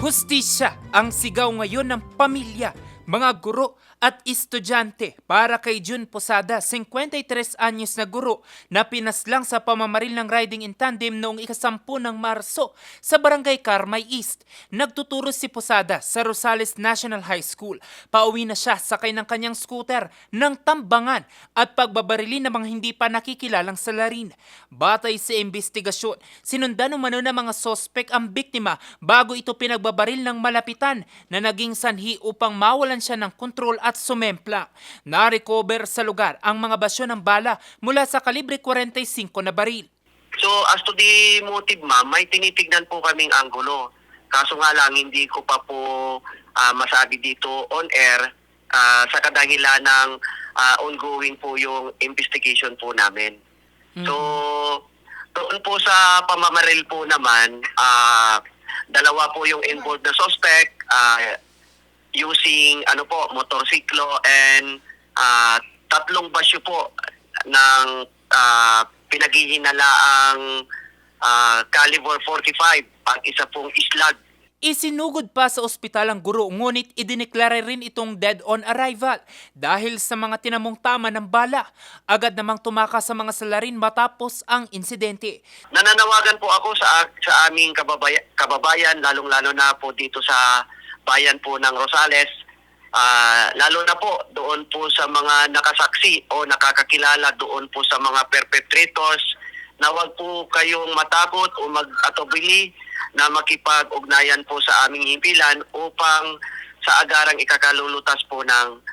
Hustisya ang sigaw ngayon ng pamilya, mga guro at estudyante para kay June Posada, 53 anyos na guro na pinaslang sa pamamaril ng riding in tandem noong ika-10 ng Marso sa Barangay Carmay East. Nagtuturo si Posada sa Rosales National High School. Pauwi na siya sakay ng kanyang scooter ng tambangan at pagbabarilin ng mga hindi pa nakikilalang salarin. Batay sa investigasyon, sinundan umano ng mga sospek ang biktima bago ito pinagbabaril ng malapitan na naging sanhi upang mawalan siya ng kontrol at sumemplang. Na-recover sa lugar ang mga basyo ng bala mula sa kalibre 45 na baril. So as to the motive, ma'am, may tinitignan po kaming anggulo. Kaso nga lang hindi ko pa po masabi dito on air sa kadahilan ng ongoing po yung investigation po namin. So doon po sa pamamaril po naman, dalawa po yung involved na suspect using motorsiklo and tatlong basyo po ng pinaghihinalaang caliber 45 at isa pong islag. Isinugod pa sa ospital ang guro ngunit idineklara rin itong dead on arrival dahil sa mga tinamong tama ng bala. Agad namang tumakas sa mga salarin matapos ang insidente. Nananawagan po ako sa aming kababayan lalong-lalo na po dito sa bayan po ng Rosales. Lalo na po doon po sa mga nakasaksi o nakakakilala doon po sa mga perpetrators na wag po kayong matakot o mag-atubili na makipag-ugnayan po sa aming himpilan upang sa agarang ikakalulutas po ng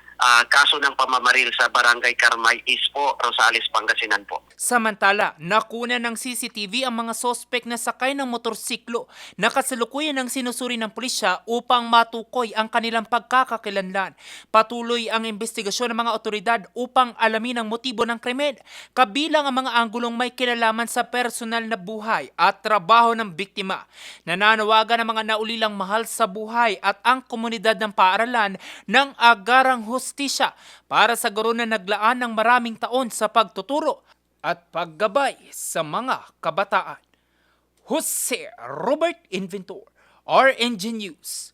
kaso ng pamamaril sa Barangay Carmay East po, Rosales, Pangasinan po. Samantala, nakuna ng CCTV ang mga sospek na sakay ng motorsiklo na kasalukuyan ng sinusuri ng pulisya upang matukoy ang kanilang pagkakakilanlan. Patuloy ang investigasyon ng mga otoridad upang alamin ang motibo ng krimen, kabilang ang mga anggulong may kinalaman sa personal na buhay at trabaho ng biktima. Nananawagan ang mga naulilang mahal sa buhay at ang komunidad ng paaralan ng agarang hustisya para sa guro na naglaan ng maraming taon sa pagtuturo at paggabay sa mga kabataan. Jose Robert Inventor, RNG News.